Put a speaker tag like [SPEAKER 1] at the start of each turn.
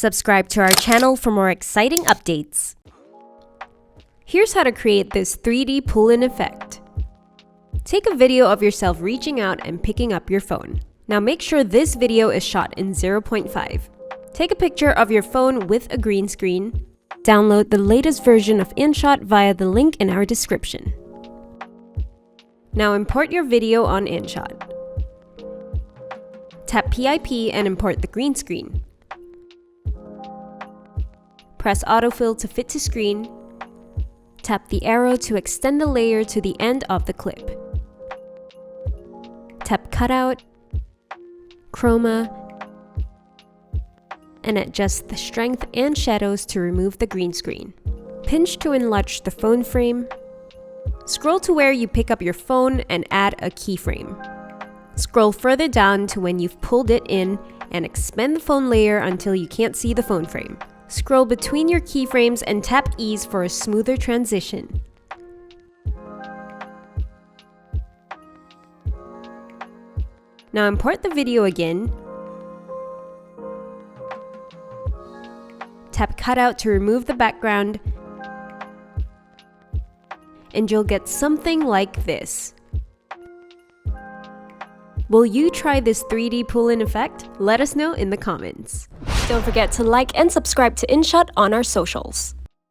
[SPEAKER 1] Subscribe to our channel for more exciting updates. Here's how to create this 3D pull-in effect. Take a video of yourself reaching out and picking up your phone. Now make sure this video is shot in 0.5. Take a picture of your phone with a green screen. Download the latest version of InShot via the link in our description. Now import your video on InShot. Tap PIP and import the green screen. Press autofill to fit to screen. Tap the arrow to extend the layer to the end of the clip. Tap cutout, chroma, and adjust the strength and shadows to remove the green screen. Pinch to enlarge the phone frame. Scroll to where you pick up your phone and add a keyframe. Scroll further down to when you've pulled it in and expand the phone layer until you can't see the phone frame. Scroll between your keyframes and tap ease for a smoother transition. Now import the video again. Tap cutout to remove the background. And you'll get something like this. Will you try this 3D pull-in effect? Let us know in the comments. Don't forget to like and subscribe to InShot on our socials.